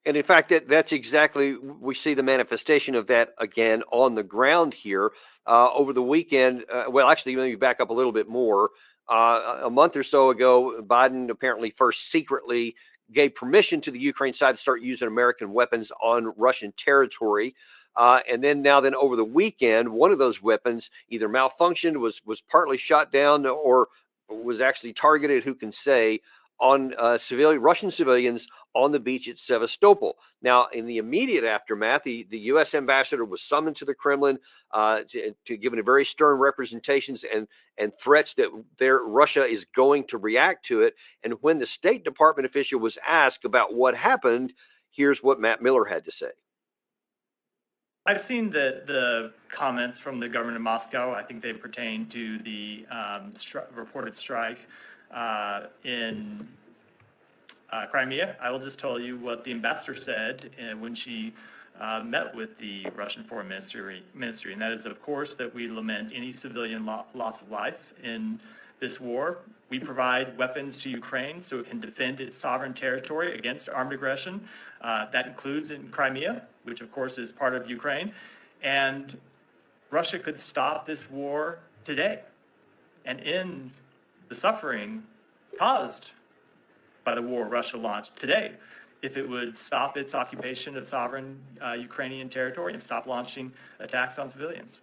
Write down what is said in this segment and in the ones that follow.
And in fact, that's exactly, we see the manifestation of that again on the ground here over the weekend. Well, actually, let me back up a little bit more. A month or so ago, Biden apparently first secretly gave permission to the Ukraine side to start using American weapons on Russian territory. And then over the weekend, one of those weapons either malfunctioned, was partly shot down, or was actually targeted. Who can say? On Russian civilians on the beach at Sevastopol. Now, in the immediate aftermath, the U.S. ambassador was summoned to the Kremlin to give a very stern representations and threats that Russia is going to react to it. And when the State Department official was asked about what happened, here's what Matt Miller had to say. I've seen the comments from the government of Moscow. I think they pertain to the reported strike in Crimea. I will just tell you what the ambassador said when she met with the Russian Foreign Ministry, and that is, of course, that we lament any civilian loss of life in this war. We provide weapons to Ukraine so it can defend its sovereign territory against armed aggression. That includes in Crimea, which of course is part of Ukraine. And Russia could stop this war today and end the suffering caused by the war Russia launched today if it would stop its occupation of sovereign Ukrainian territory and stop launching attacks on civilians.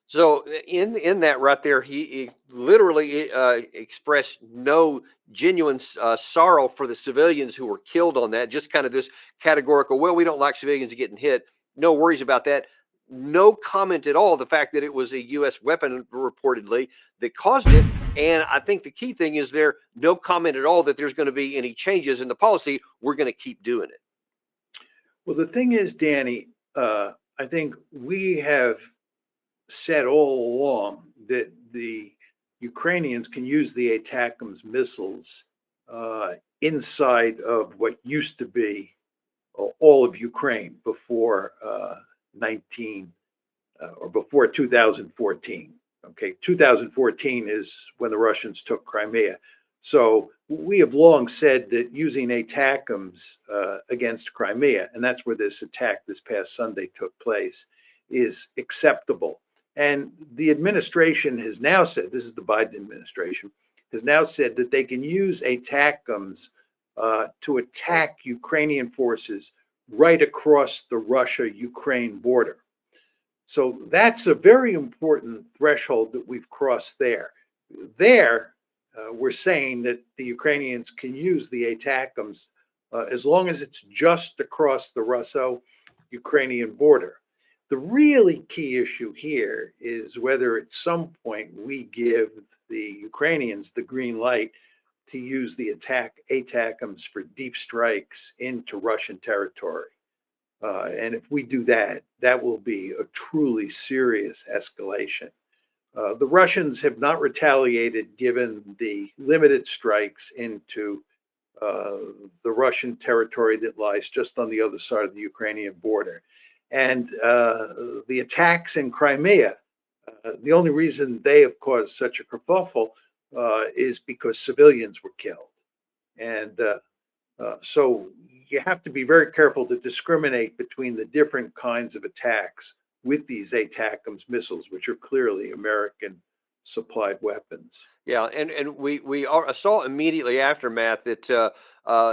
So in that right there, he literally expressed no genuine sorrow for the civilians who were killed on that. Just kind of this categorical, well, we don't like civilians getting hit. No worries about that. No comment at all. The fact that it was a U.S. weapon reportedly that caused it. And I think the key thing is there no comment at all that there's going to be any changes in the policy. We're going to keep doing it. Well, the thing is, Danny, I think we have said all along that the Ukrainians can use the ATACMS missiles inside of what used to be all of Ukraine before 19 or before 2014. Okay, 2014 is when the Russians took Crimea. So we have long said that using ATACMS against Crimea, and that's where this attack this past Sunday took place, is acceptable. And the administration has now said, this is the Biden administration, has now said that they can use ATACMS to attack Ukrainian forces right across the Russia-Ukraine border. So that's a very important threshold that we've crossed there. We're saying that the Ukrainians can use the ATACMS as long as it's just across the Russo-Ukrainian border. The really key issue here is whether at some point we give the Ukrainians the green light to use the ATACMS for deep strikes into Russian territory. And if we do that, that will be a truly serious escalation. The Russians have not retaliated given the limited strikes into the Russian territory that lies just on the other side of the Ukrainian border. And the attacks in Crimea, the only reason they have caused such a kerfuffle is because civilians were killed. And so you have to be very careful to discriminate between the different kinds of attacks with these ATACMS missiles, which are clearly American supplied weapons. Yeah, and we saw immediately aftermath that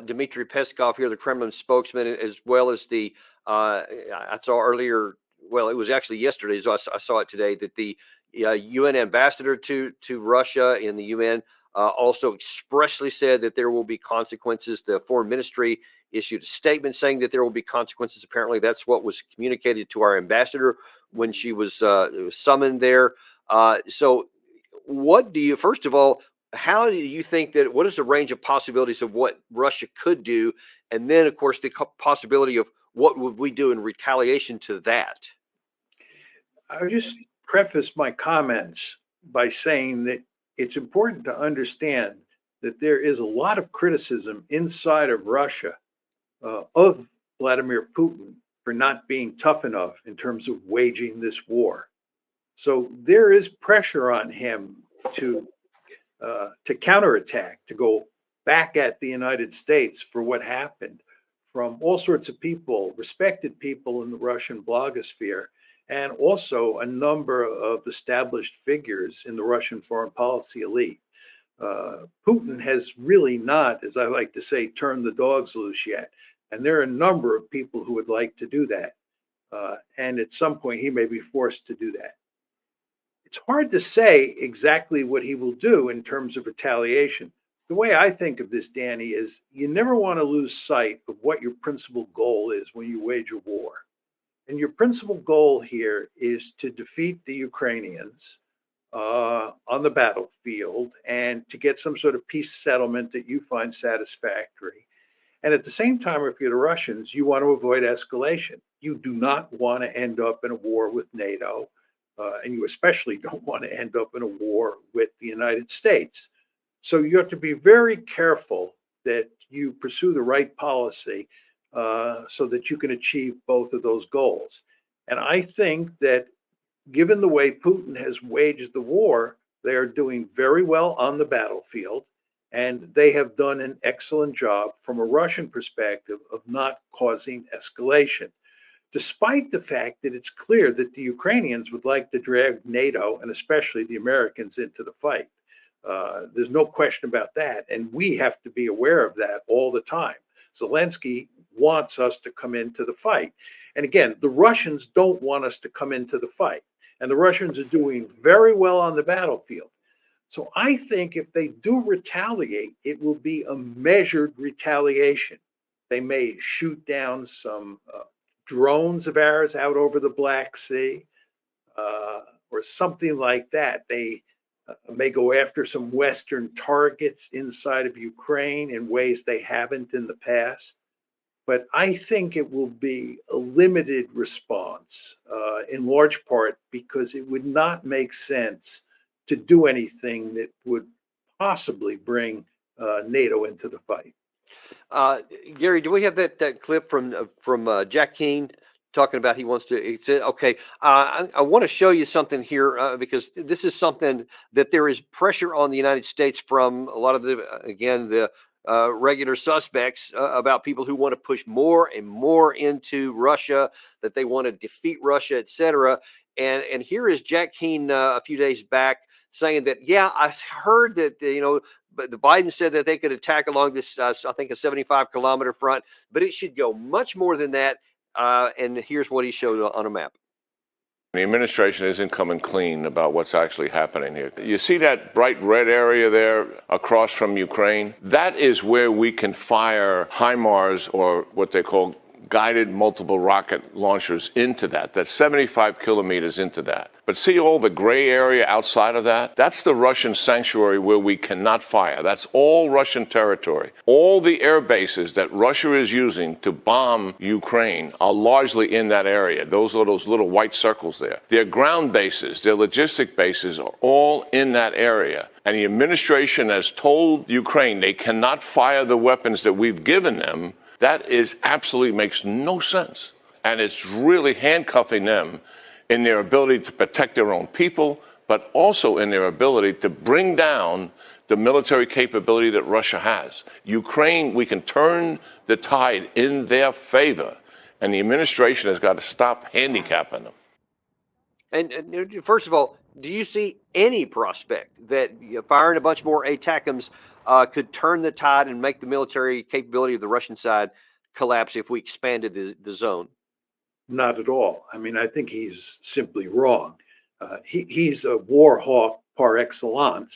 Dmitry Peskov here, the Kremlin spokesman, as well as the I saw earlier. Well, it was actually yesterday, so I saw it today that the UN ambassador to Russia in the UN also expressly said that there will be consequences. The foreign ministry issued a statement saying that there will be consequences. Apparently, that's what was communicated to our ambassador when she was summoned there. So, what do you, first of all, how do you think that, what is the range of possibilities of what Russia could do? And then, of course, the possibility of what would we do in retaliation to that? I would just preface my comments by saying that it's important to understand that there is a lot of criticism inside of Russia of Vladimir Putin for not being tough enough in terms of waging this war. So there is pressure on him to counterattack, to go back at the United States for what happened from all sorts of people, respected people in the Russian blogosphere, and also a number of established figures in the Russian foreign policy elite. Putin has really not, as I like to say, turned the dogs loose yet. And there are a number of people who would like to do that. And at some point, he may be forced to do that. It's hard to say exactly what he will do in terms of retaliation. The way I think of this, Danny, is you never want to lose sight of what your principal goal is when you wage a war. And your principal goal here is to defeat the Ukrainians on the battlefield and to get some sort of peace settlement that you find satisfactory. And at the same time, if you're the Russians, you want to avoid escalation. You do not want to end up in a war with NATO, and you especially don't want to end up in a war with the United States. So you have to be very careful that you pursue the right policy so that you can achieve both of those goals. And I think that given the way Putin has waged the war, they are doing very well on the battlefield. And they have done an excellent job from a Russian perspective of not causing escalation, despite the fact that it's clear that the Ukrainians would like to drag NATO and especially the Americans into the fight. There's no question about that. And we have to be aware of that all the time. Zelensky wants us to come into the fight. And again, the Russians don't want us to come into the fight. And the Russians are doing very well on the battlefield. So I think if they do retaliate, it will be a measured retaliation. They may shoot down some drones of ours out over the Black Sea or something like that. They may go after some Western targets inside of Ukraine in ways they haven't in the past. But I think it will be a limited response, in large part because it would not make sense to do anything that would possibly bring NATO into the fight. Uh, Gary, do we have that clip from Jack Keane talking about he wants to? He said, "Okay, I want to show you something here because this is something that there is pressure on the United States from a lot of the regular suspects about people who want to push more and more into Russia, that they want to defeat Russia, etc." And here is Jack Keane a few days back saying that, yeah, I heard that but the Biden said that they could attack along this, I think, a 75-kilometer front, but it should go much more than that. And here's what he showed on a map. The administration isn't coming clean about what's actually happening here. You see that bright red area there across from Ukraine? That is where we can fire HIMARS, or what they call guided multiple rocket launchers, into that. That's 75 kilometers into that. But see all the gray area outside of that? That's the Russian sanctuary where we cannot fire. That's all Russian territory. All the air bases that Russia is using to bomb Ukraine are largely in that area. Those are those little white circles there. Their ground bases, their logistic bases are all in that area. And the administration has told Ukraine they cannot fire the weapons that we've given them. That is absolutely makes no sense. And it's really handcuffing them in their ability to protect their own people, but also in their ability to bring down the military capability that Russia has. Ukraine, we can turn the tide in their favor, and the administration has got to stop handicapping them. And first of all, do you see any prospect that firing a bunch more ATACMS could turn the tide and make the military capability of the Russian side collapse if we expanded the zone? Not at all. I mean, I think he's simply wrong. He's a war hawk par excellence,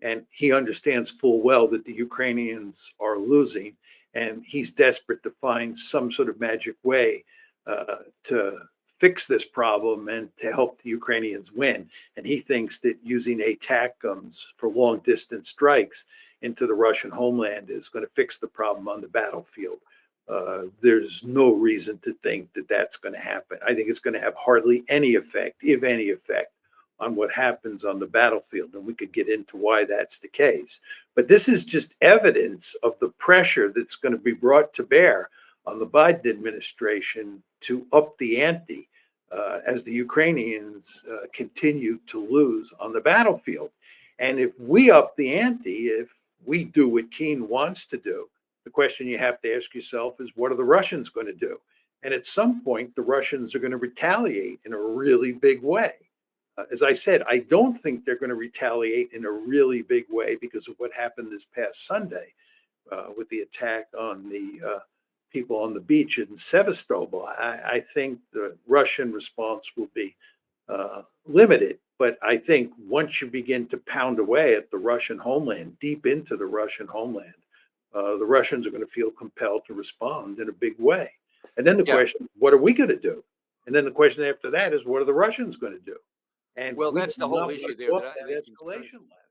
and he understands full well that the Ukrainians are losing, and he's desperate to find some sort of magic way to fix this problem and to help the Ukrainians win. And he thinks that using ATACMS for long distance strikes into the Russian homeland is going to fix the problem on the battlefield. There's no reason to think that that's going to happen. I think it's going to have hardly any effect, if any effect, on what happens on the battlefield. And we could get into why that's the case. But this is just evidence of the pressure that's going to be brought to bear on the Biden administration to up the ante as the Ukrainians continue to lose on the battlefield. And if we up the ante, if we do what Keane wants to do, The question you have to ask yourself is, what are the Russians going to do? And at some point, the Russians are going to retaliate in a really big way. As I said, I don't think they're going to retaliate in a really big way because of what happened this past Sunday with the attack on the people on the beach in Sevastopol. I think the Russian response will be limited. But I think once you begin to pound away at the Russian homeland, deep into the Russian homeland, the Russians are going to feel compelled to respond in a big way. And then the Yeah. question, what are we going to do? And then the question after that is, what are the Russians going to do? And Well, we that's do the whole not want issue to there go that up that I think is very, escalation ladder.